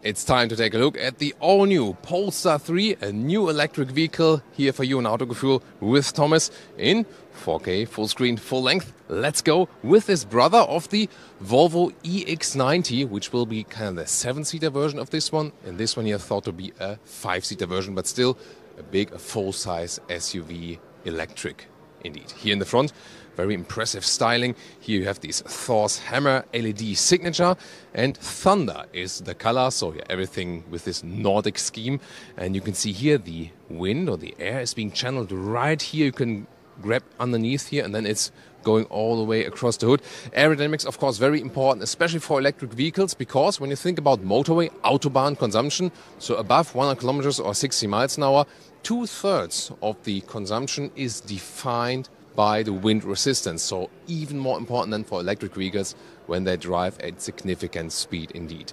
It's time to take a look at the all-new Polestar 3, a new electric vehicle here for you on Autogefühl with Thomas in 4K, full screen, full length. Let's go with this brother of the Volvo EX90, which will be kind of the 7-seater version of this one. And this one here thought to be a 5-seater version, but still a big, full-size SUV electric indeed. Here in the front, very impressive styling. Here you have this Thor's Hammer LED signature, and Thunder is the color, so yeah, everything with this Nordic scheme. And you can see here the wind or the air is being channeled right here. You can grab underneath here, and then it's going all the way across the hood. Aerodynamics, of course, very important, especially for electric vehicles, because when you think about motorway, Autobahn consumption, so above 100 kilometers or 60 miles an hour, 2/3 of the consumption is defined by the wind resistance. So even more important than for electric vehicles when they drive at significant speed indeed.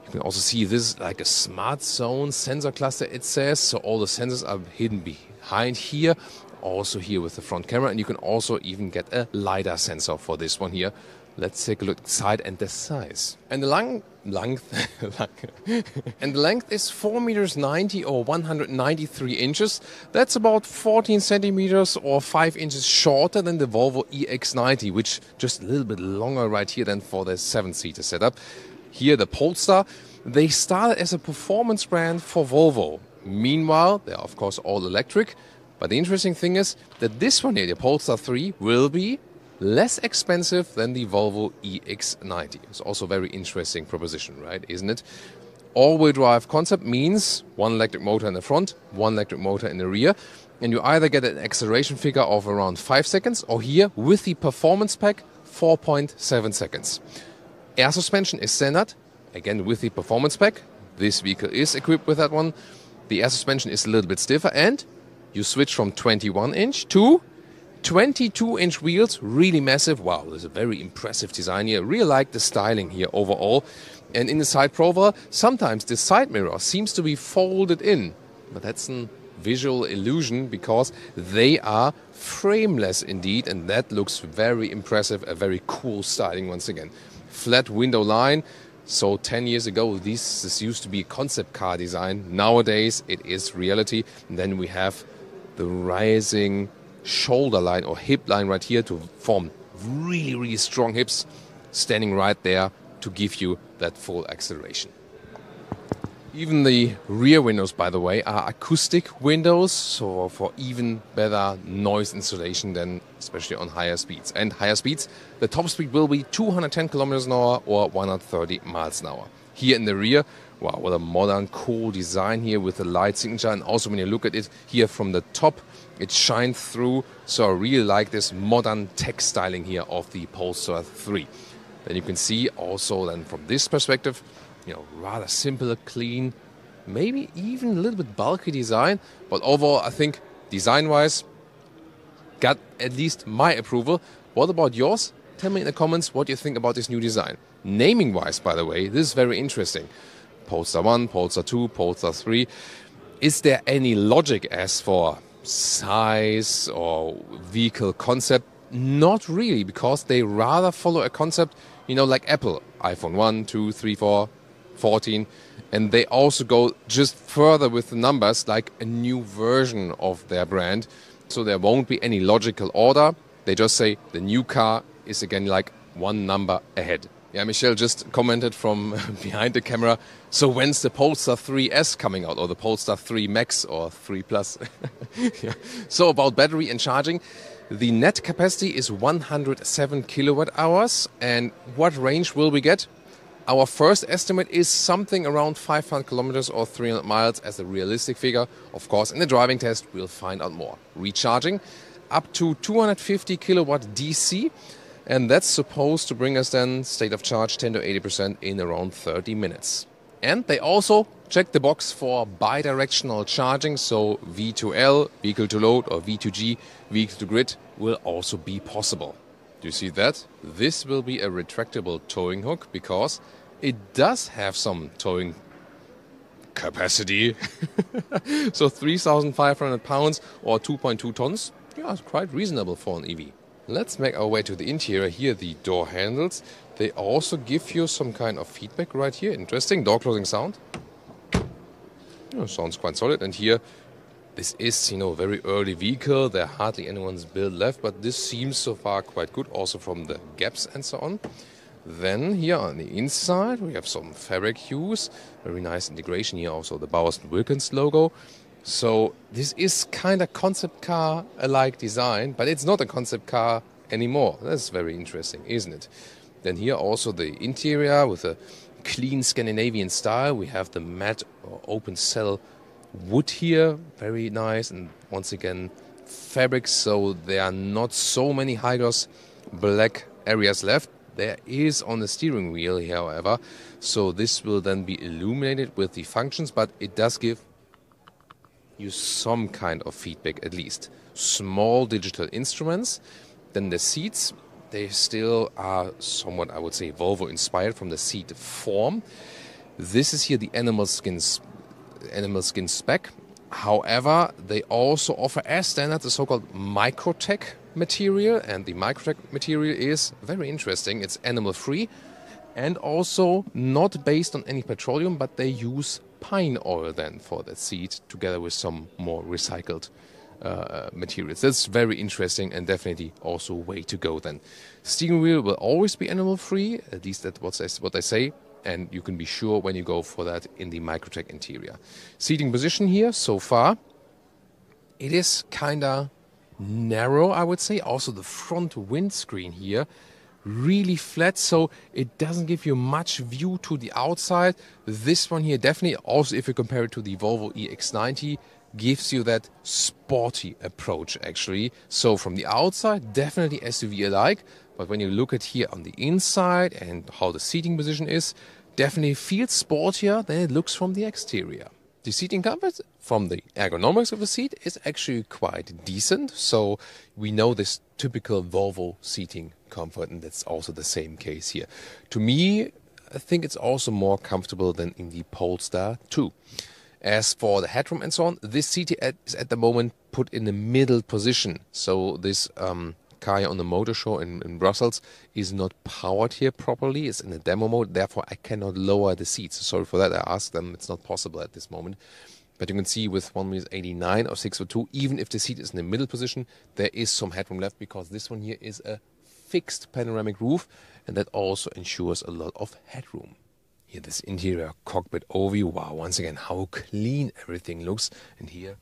You can also see this is like a smart zone sensor cluster, it says. So all the sensors are hidden behind here. Also here with the front camera, and you can also even get a LiDAR sensor for this one here. Let's take a look inside and the size. And the length is 4 meters 90 or 193 inches. That's about 14 centimeters or 5 inches shorter than the Volvo EX90, which just a little bit longer right here than for the 7-seater setup. Here the Polestar, they started as a performance brand for Volvo. Meanwhile, they are of course all electric. But the interesting thing is that this one here, the Polestar 3, will be less expensive than the Volvo EX90. It's also a very interesting proposition, right? Isn't it? All-wheel drive concept means one electric motor in the front, one electric motor in the rear. And you either get an acceleration figure of around 5 seconds, or here, with the performance pack, 4.7 seconds. Air suspension is standard, again with the performance pack. This vehicle is equipped with that one. The air suspension is a little bit stiffer, and you switch from 21-inch to 22-inch wheels, really massive. Wow, there's a very impressive design here. Really like the styling here overall. And in the side profile, sometimes the side mirror seems to be folded in. But that's a visual illusion because they are frameless indeed. And that looks very impressive, a very cool styling once again. Flat window line. So 10 years ago, this used to be a concept car design. Nowadays, it is reality. And then we have the rising shoulder line or hip line right here to form really, really strong hips standing right there to give you that full acceleration. Even the rear windows, by the way, are acoustic windows, so for even better noise insulation than especially on higher speeds. And higher speeds, the top speed will be 210 kilometers an hour or 130 miles an hour. Here in the rear, wow, what a modern, cool design here with the light signature. And also when you look at it here from the top, it shines through. So I really like this modern tech styling here of the Polestar 3. Then you can see also then from this perspective, you know, rather simple, clean, maybe even a little bit bulky design. But overall, I think design-wise, got at least my approval. What about yours? Tell me in the comments what you think about this new design. Naming-wise, by the way, this is very interesting. Polestar 1, Polestar 2, Polestar 3. Is there any logic as for size or vehicle concept? Not really, because they rather follow a concept, you know, like Apple. iPhone 1, 2, 3, 4, 14. And they also go just further with the numbers, like a new version of their brand. So there won't be any logical order. They just say the new car is again like one number ahead. Yeah, Michelle just commented from behind the camera. So when's the Polestar 3S coming out, or the Polestar 3 Max or 3 Plus? Yeah. So about battery and charging, the net capacity is 107 kilowatt hours. And what range will we get? Our first estimate is something around 500 kilometers or 300 miles as a realistic figure. Of course, in the driving test, we'll find out more. Recharging up to 250 kilowatt DC. And that's supposed to bring us then state of charge 10 to 80% in around 30 minutes. And they also check the box for bidirectional charging. So V2L, vehicle to load, or V2G, vehicle to grid, will also be possible. Do you see that? This will be a retractable towing hook because it does have some towing capacity. So 3,500 pounds or 2.2 tons. Yeah, it's quite reasonable for an EV. Let's make our way to the interior. Here, the door handles. They also give you some kind of feedback right here. Interesting. Door closing sound. Sounds quite solid. And here, this is, a very early vehicle. There are hardly anyone's build left, but this seems so far quite good, also from the gaps and so on. Then here on the inside, we have some fabric hues. Very nice integration here, also the Bowers & Wilkins logo. So this is kind of concept car-alike design, but it's not a concept car anymore. That's very interesting, isn't it? Then here also the interior with a clean Scandinavian style. We have the matte or open cell wood here, very nice, and once again fabric, so there are not so many high gloss black areas left. There is on the steering wheel here, however, so this will then be illuminated with the functions, but it does give you some kind of feedback at least. Small digital instruments. Then the seats, they still are somewhat, I would say, Volvo inspired from the seat form. This is here the animal skin spec. However, they also offer as standard the so-called Microtech material, and the Microtech material is very interesting. It's animal free and also not based on any petroleum, but they use pine oil then for that seat together with some more recycled materials. That's very interesting and definitely also a way to go then. Steering wheel will always be animal free, at least that's what they say, and you can be sure when you go for that in the Microtech interior. Seating position here so far, it is kinda narrow, I would say. Also the front windscreen here really flat, so it doesn't give you much view to the outside. This one here definitely, also if you compare it to the Volvo EX90, gives you that sporty approach actually. So from the outside, definitely SUV-alike, but when you look at here on the inside and how the seating position is, definitely feels sportier than it looks from the exterior. The seating comfort from the ergonomics of the seat is actually quite decent. So we know this typical Volvo seating comfort, and that's also the same case here. To me, I think it's also more comfortable than in the Polestar 2. As for the headroom and so on, this seat is at the moment put in the middle position. So this car on the motor show in Brussels is not powered here properly. It's in a demo mode, therefore I cannot lower the seats. Sorry for that, I asked them, it's not possible at this moment. But you can see with 1.89 or 602, even if the seat is in the middle position, there is some headroom left because this one here is a fixed panoramic roof, and that also ensures a lot of headroom. Here, this interior cockpit overview, wow, once again, how clean everything looks. And here,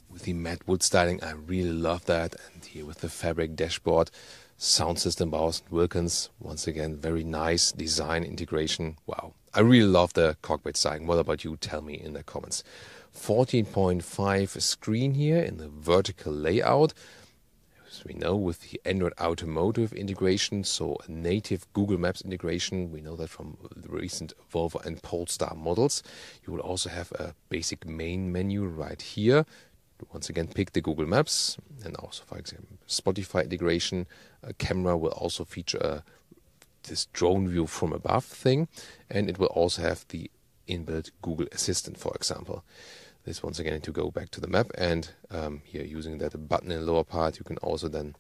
with the matte wood styling, I really love that. And here with the fabric dashboard, sound system, Bowers & Wilkins, once again, very nice design integration. Wow, I really love the cockpit styling. What about you? Tell me in the comments. 14.5 screen here in the vertical layout. As we know, with the Android Automotive integration, so a native Google Maps integration, we know that from the recent Volvo and Polestar models. You will also have a basic main menu right here. Once again, pick the Google Maps, and also, for example, Spotify integration. A camera will also feature this drone view from above thing, and it will also have the inbuilt Google Assistant, for example. This once again to go back to the map, and here using that button in the lower part, you can also then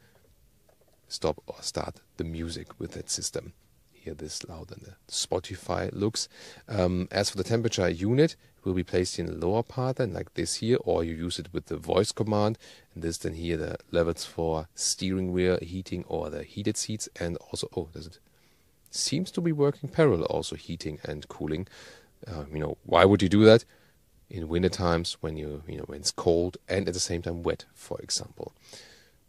stop or start the music with that system. Here this loud and the Spotify looks. As for the temperature unit, it will be placed in the lower part then like this here, or you use it with the voice command, and this then here the levels for steering wheel heating or the heated seats, and also, oh, does it seems to be working parallel, also heating and cooling. Why would you do that? In winter times when when it's cold and at the same time wet, for example.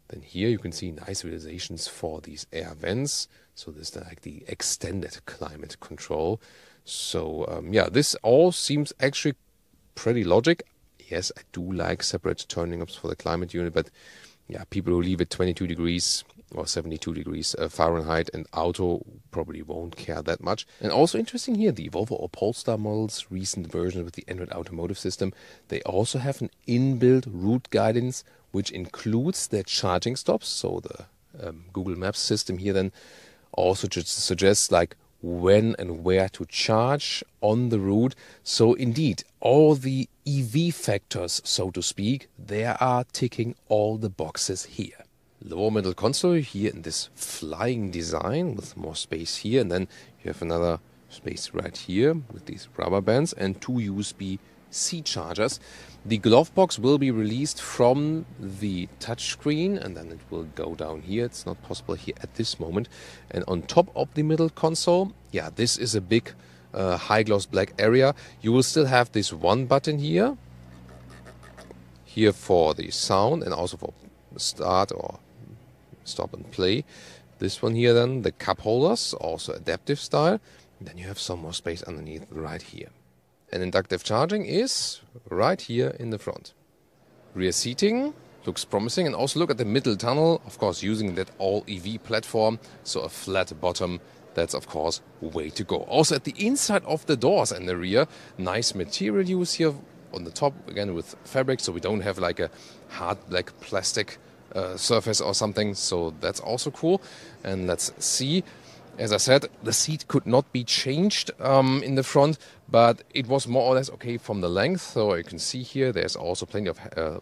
Then here you can see nice realizations for these air vents. So this is like the extended climate control. So yeah, this all seems actually pretty logic. Yes, I do like separate turning knobs for the climate unit, but yeah, people who leave it 22 degrees or 72 degrees Fahrenheit and auto probably won't care that much. And also interesting here, the Volvo or Polestar models, recent version with the Android Automotive system, they also have an inbuilt route guidance, which includes their charging stops. So the Google Maps system here then also just suggests like when and where to charge on the route. So indeed, all the EV factors, so to speak, they are ticking all the boxes here. lower middle console here in this flying design with more space here, and then you have another space right here with these rubber bands and 2 USB-C chargers. The glove box will be released from the touchscreen, and then it will go down here. It's not possible here at this moment. And on top of the middle console, yeah, this is a big high gloss black area. You will still have this one button here for the sound and also for start or stop and play. This one here then, the cup holders, also adaptive style. And then you have some more space underneath right here. And inductive charging is right here in the front. Rear seating looks promising, and also look at the middle tunnel, of course using that all-EV platform, so a flat bottom, that's of course way to go. Also at the inside of the doors and the rear, nice material use here on the top, again with fabric, so we don't have like a hard black plastic surface or something, so that's also cool. And let's see. As I said, the seat could not be changed in the front, but it was more or less okay from the length. So you can see here, there's also plenty of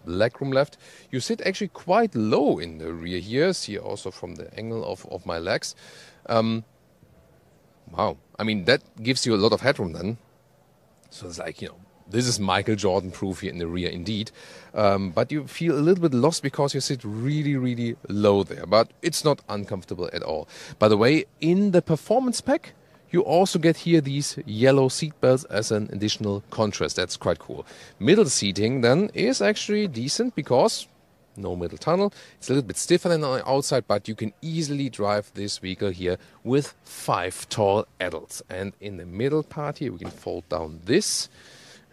legroom left. You sit actually quite low in the rear here. See also from the angle of my legs. Wow, I mean, that gives you a lot of headroom then. So it's like, you know, this is Michael Jordan proof here in the rear indeed. But you feel a little bit lost because you sit really, really low there. But it's not uncomfortable at all. By the way, in the performance pack, you also get here these yellow seat belts as an additional contrast. That's quite cool. Middle seating then is actually decent because no middle tunnel. It's a little bit stiffer than on the outside, but you can easily drive this vehicle here with 5 tall adults. And in the middle part here, we can fold down this.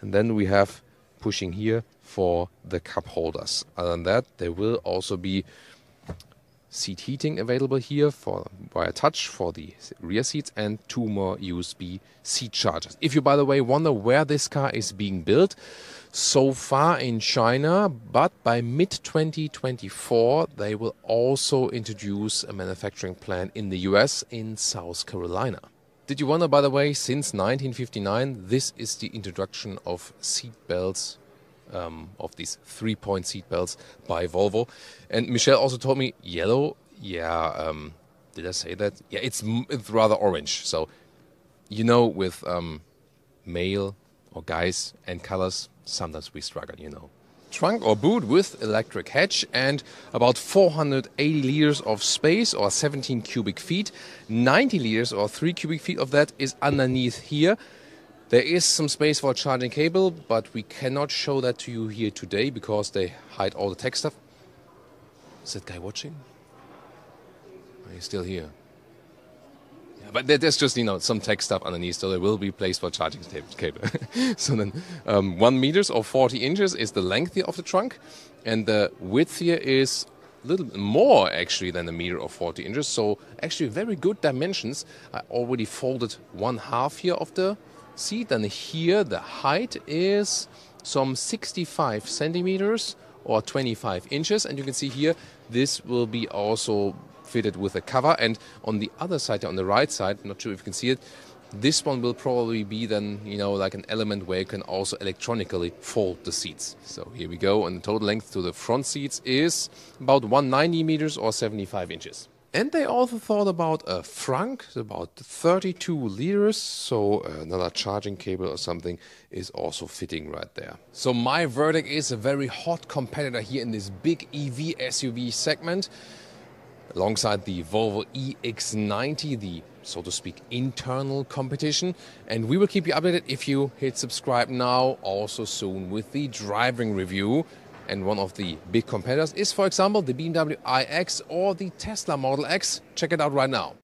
And then we have pushing here for the cup holders. Other than that, there will also be seat heating available here via touch for the rear seats, and 2 more USB-C chargers. If you, by the way, wonder where this car is being built, so far in China, but by mid-2024 they will also introduce a manufacturing plant in the US in South Carolina. Did you wonder, by the way, since 1959, this is the introduction of seat belts, of these 3-point seat belts by Volvo. And Michelle also told me, yellow, yeah, did I say that? Yeah, it's rather orange. So, you know, with male or guys and colors, sometimes we struggle, you know. Trunk or boot with electric hatch and about 480 liters of space or 17 cubic feet. 90 liters or 3 cubic feet of that is underneath here. There is some space for a charging cable, but we cannot show that to you here today because they hide all the tech stuff. Is that guy watching? Are you still here? Yeah, but there's just, you know, some tech stuff underneath, so there will be place for charging cable. So then 1 meter or 40 inches is the length here of the trunk, and the width here is a little bit more actually than 1 meter or 40 inches. So actually very good dimensions. I already folded 1/2 here of the seat, and here the height is some 65 centimeters or 25 inches, and you can see here this will be also fitted with a cover. And on the other side, on the right side, not sure if you can see it, this one will probably be then, you know, like an element where you can also electronically fold the seats. So here we go, and the total length to the front seats is about 190 meters or 75 inches. And they also thought about a frunk, about 32 liters, so another charging cable or something is also fitting right there. So my verdict is a very hot competitor here in this big EV SUV segment, alongside the Volvo EX90, the, so to speak, internal competition. And we will keep you updated if you hit subscribe now, also soon with the driving review. And one of the big competitors is, for example, the BMW iX or the Tesla Model X. Check it out right now.